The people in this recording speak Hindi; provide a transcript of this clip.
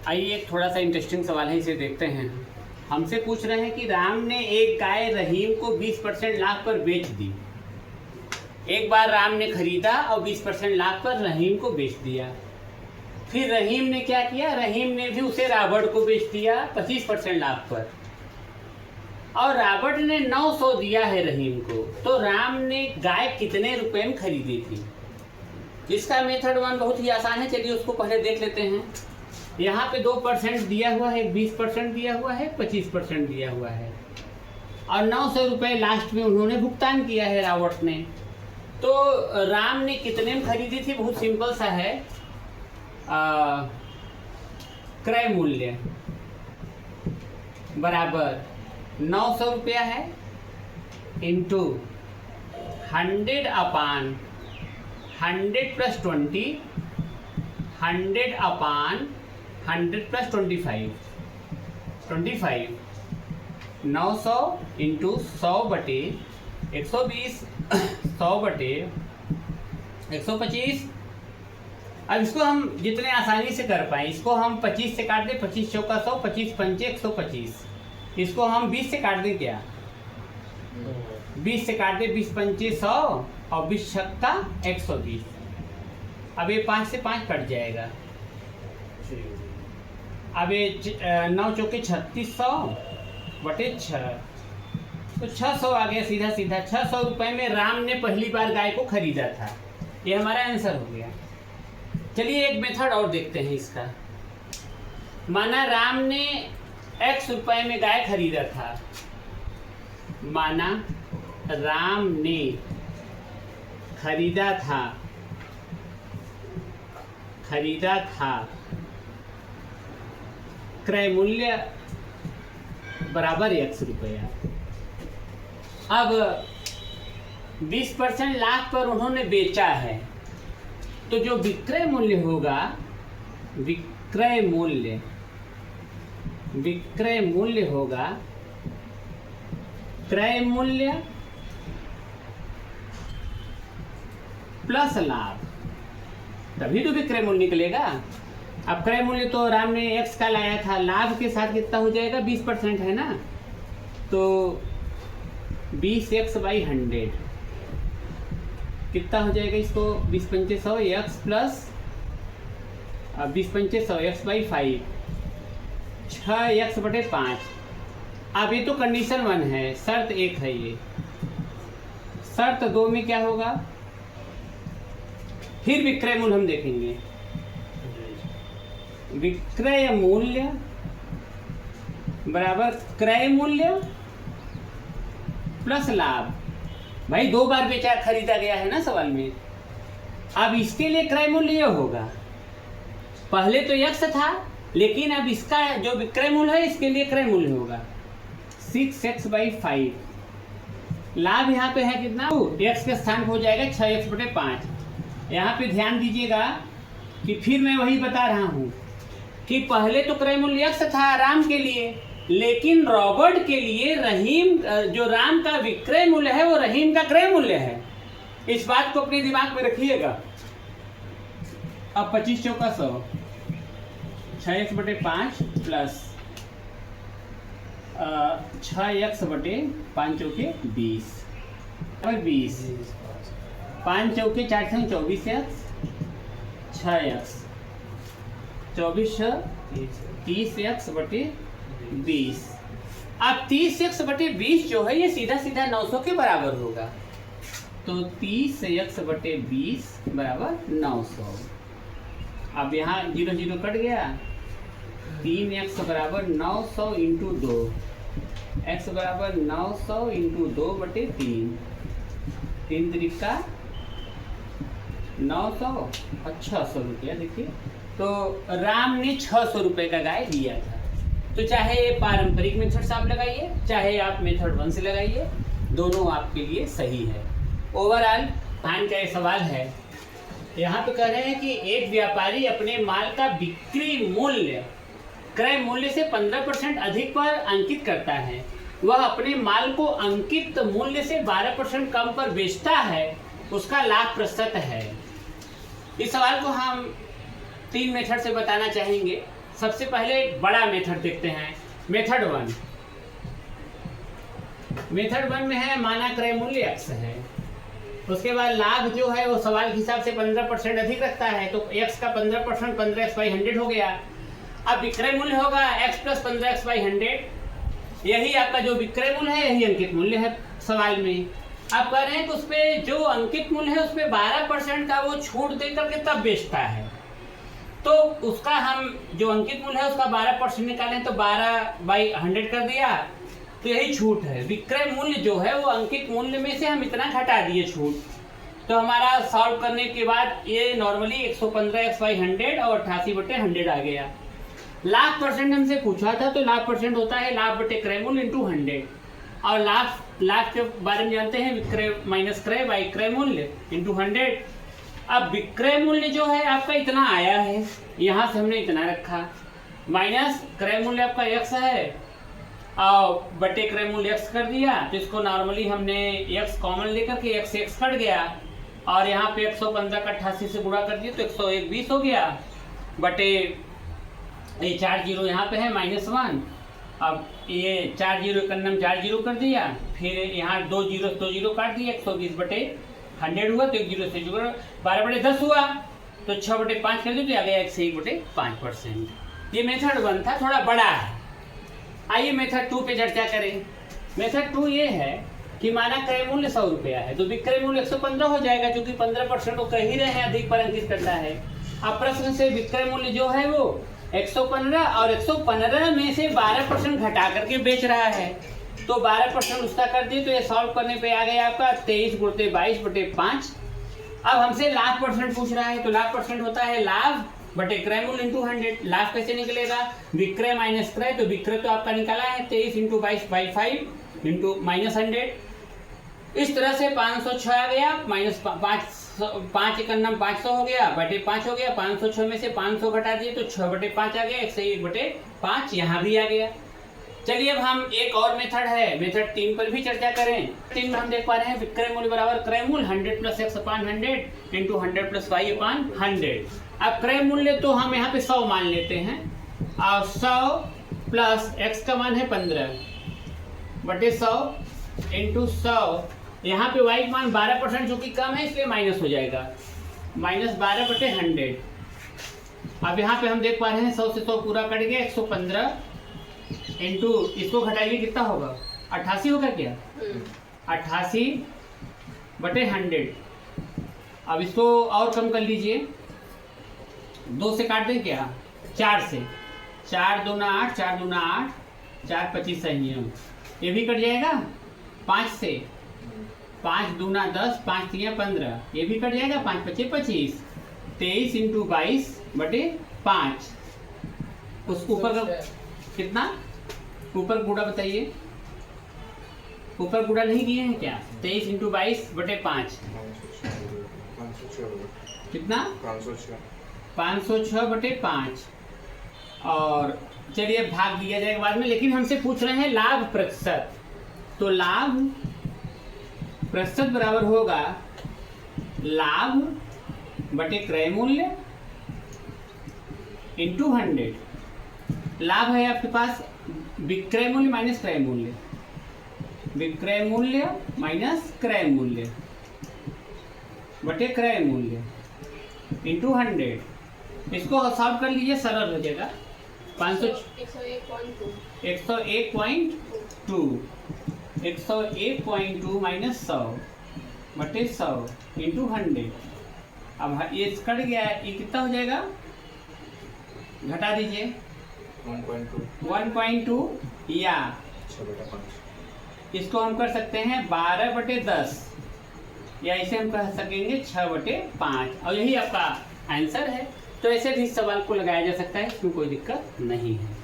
आइए एक थोड़ा सा इंटरेस्टिंग सवाल है, इसे देखते हैं। हमसे पूछ रहे हैं कि राम ने एक गाय रहीम को 20% लाभ पर बेच दी। एक बार राम ने खरीदा और 20% लाभ पर रहीम को बेच दिया। फिर रहीम ने क्या किया, रहीम ने भी उसे रॉबर्ट को बेच दिया 25% लाभ पर, और रॉबर्ट ने 900 दिया है रहीम को। तो राम ने गाय कितने रुपए में खरीदी थी? इसका मेथड 1 बहुत ही आसान है, चलिए उसको पहले देख लेते हैं। यहाँ पे 2% दिया हुआ है, 20% दिया हुआ है, 25% दिया हुआ है, और 900 रुपये लास्ट में उन्होंने भुगतान किया है रॉबर्ट ने। तो राम ने कितने में खरीदी थी? बहुत सिंपल सा है, क्रय मूल्य बराबर 900 रुपया है इंटू 100 अपान 100 प्लस 20, 100 अपान 100 प्लस 25, 900 इंटू 100 बटे 120, 100 बटे 125। अब इसको हम जितने आसानी से कर पाए, इसको हम 25 से काट दें, 25 चौका 100, 25 पंचे 125। इसको हम 20 से काट दें, क्या 20 से काट दें, 20 पंचे 100 और 20 छक्का 120। अब ये 5 से 5 कट जाएगा। अब ये 9 चौके 3600 बटे 6, तो 600 आ गया सीधा सीधा। 600 रुपये में राम ने पहली बार गाय को खरीदा था, ये हमारा आंसर हो गया। चलिए एक मेथड और देखते हैं इसका। माना राम ने x रुपए में गाय खरीदा था, माना राम ने खरीदा था क्रय मूल्य बराबर x रुपया। अब 20% लाभ पर उन्होंने बेचा है, तो जो विक्रय मूल्य होगा, विक्रय मूल्य होगा क्रय मूल्य प्लस लाभ, तभी तो विक्रय मूल्य निकलेगा। अब क्रय मूल्य तो राम ने x का लाया था, लाभ के साथ कितना हो जाएगा, 20% है ना, तो 20x बाई 100 कितना हो जाएगा, इसको 20 पंचे 100 x प्लस 20 पंचे 100 x बाई 5, 6x बटे 5। अब ये तो कंडीशन 1 है, शर्त 1 है ये। शर्त 2 में क्या होगा, फिर विक्रय मूल्य हम देखेंगे। विक्रय मूल्य बराबर क्रय मूल्य प्लस लाभ। भाई 2 बार बेचा खरीदा गया है ना सवाल में। अब इसके लिए क्रय मूल्य यह होगा, पहले तो x था, लेकिन अब इसका जो विक्रय मूल्य है इसके लिए क्रय मूल्य होगा 6x बाई 5। लाभ यहाँ पे है कितना, x के स्थान पर हो जाएगा 6x बटे 5। यहाँ पे ध्यान दीजिएगा कि फिर मैं वही बता रहा हूँ कि पहले तो क्रय मूल्य x था राम के लिए, लेकिन रॉबर्ट के लिए रहीम, जो राम का विक्रय मूल्य है वो रहीम का क्रय मूल्य है। इस बात को अपने दिमाग में रखिएगा। अब 25 चौका 100, 6x बटे 5 प्लस 6x बटे 5 चौके 20, 5 चौके 4 24x, 6x 24 30x बटे 20। अब 30x बटे 20 जो है ये सीधा सीधा 900 के बराबर होगा, तो 30x बटे 20 बराबर 900। अब यहाँ 0 0 कट गया, 3x बराबर 900 इंटू 2, x बराबर 900 इंटू 2 बटे 3, 3 त्रिका 900 और 600 रुपया। देखिए तो राम ने 600 रुपये का गाय दिया था। तो चाहे पारंपरिक मेथड से आप लगाइए, चाहे आप मेथड 1 से लगाइए, दोनों आपके लिए सही है। ओवरऑल ध्यान का ये सवाल है, यहाँ पे कह रहे हैं कि एक व्यापारी अपने माल का बिक्री मूल्य क्रय मूल्य से 15% अधिक पर अंकित करता है। वह अपने माल को अंकित मूल्य से 12% कम पर बेचता है, उसका लाभ प्रतिशत है। इस सवाल को हम 3 मेथड से बताना चाहेंगे। सबसे पहले एक बड़ा मेथड देखते हैं, मेथड 1। मेथड 1 में है माना क्रय मूल्य x है, उसके बाद लाभ जो है वो सवाल के हिसाब से 15% अधिक रखता है, तो x का 15% 15x/100 हो गया। अब विक्रय मूल्य होगा x + 15x/100, यही आपका जो विक्रय मूल्य है यही अंकित मूल्य है सवाल में। आप कह रहे हैं कि उस पर जो अंकित मूल्य है उस पर 12% का वो छूट दे करके तब बेचता है, तो उसका हम जो अंकित मूल्य है उसका 12% निकालें तो 12/100 कर दिया, तो यही छूट है। विक्रय मूल्य जो है वो अंकित मूल्य में से हम इतना घटा दिए छूट, तो हमारा सॉल्व करने के बाद ये नॉर्मली 115x/100 और 88/100 आ गया। लाभ परसेंट हमसे पूछा था, तो लाभ परसेंट होता है लाभ बटे क्रय मूल्य इंटू 100, और लाभ के बारे में जानते हैं विक्रय माइनस क्रय बाई क्रय मूल्य इंटू 100। अब विक्रय मूल्य जो है आपका इतना आया है, यहाँ से हमने इतना रखा, माइनस क्रय मूल्य आपका x है और बटे क्रय मूल्य x कर दिया, तो इसको नॉर्मली हमने x कॉमन लेकर के x कट गया, और यहाँ पे 115 का 88 से गुणा कर दिया तो 101 हो गया, बटे ये 4 जीरो यहाँ पे है -1। अब ये 4 जीरो का नाम 4 जीरो कर दिया, फिर यहाँ 2 जीरो काट दिया, 120/100 हुआ, तो 1 जीरो से जुड़ा 12/10 हुआ, तो 6/5 कर दिया, तो आ गया 101/5%। ये मेथड 1 था, थोड़ा बड़ा है। आइए मेथड 2 पे चर्चा करें। मेथड 2 ये है कि माना क्रय मूल्य 100 रुपया है, तो विक्रय मूल्य 115 हो जाएगा, क्योंकि 15% वो कह ही रहे हैं अधिक पर अंकित करता है। अब प्रश्न से विक्रय मूल्य जो है वो 115 और 115 में से 12% घटा करके बेच रहा है, तो 12% उसका कर दिए, तो ये सॉल्व करने पे आ गया आपका 23 × 22/5। अब हमसे लाभ परसेंट पूछ रहा है, तो लाभ परसेंट होता है लाभ बटे क्रय मूल्य इंटू 100। लाभ कैसे निकलेगा, विक्रय माइनस क्रय, तो विक्रय तो आपका निकाला है 23 × 22/5 इंटू -100। इस तरह से 506 आ गया, माइनस 5 एक अन्नम 500 हो गया, बटे 5 हो गया, 506 में से 500 घटा दिए तो 6/5 आ गया, 101/5 यहाँ भी आ गया। चलिए अब हम एक और मेथड है, मेथड 3 पर भी चर्चा करें। 3 में हम देख पा रहे हैं विक्रय मूल्य बराबर क्रय मूल्य 100 + x/100 इंटू 100 + y/100। अब क्रय मूल्य तो हम यहाँ पे 100 मान लेते हैं, और 100 प्लस x का मान है 15 बटे 100 इंटू 100, यहाँ पे y मान 12% जो कि कम है इसलिए माइनस हो जाएगा, -12/100। अब यहाँ पे हम देख पा रहे हैं 100 से 100 पूरा कट गया, 115 इंटू इसको घटाइए कितना होगा, 88 होगा क्या, 88/100। अब इसको और कम कर लीजिए, 2 से काट दें क्या, 4 से, 4 दूना 8, 4 दूना 8, 4 25 संयम, ये भी कट जाएगा। 5 से, 5 दूना 10, 5 3 15, ये भी कट जाएगा, 5 25 25, 23 इंटू 22/5। उस ऊपर का कितना, ऊपर गुड़ा बताइए, ऊपर गुड़ा नहीं किए हैं क्या, 23 इंटू 22/5 कितना, 506/5। और चलिए भाग दिया जाएगा बाद में, लेकिन हमसे पूछ रहे हैं लाभ प्रतिशत, तो लाभ प्रतिशत बराबर होगा लाभ बटे क्रय मूल्य इंटू 100। लाभ है आपके पास विक्रय मूल्य माइनस क्रय मूल्य, विक्रय मूल्य माइनस क्रय मूल्य बटे क्रय मूल्य इंटू 100। इसको सॉल्व कर लीजिए, सरल हो जाएगा। 101.2 माइनस 100 बटे 100 इंटू 100। अब ये कट गया, ये कितना हो जाएगा, घटा दीजिए 1.2 या इसको हम कर सकते हैं 12/10, या इसे हम कह सकेंगे 6/5, और यही आपका आंसर है। तो ऐसे भी इस सवाल को लगाया जा सकता है, इसमें कोई दिक्कत नहीं है।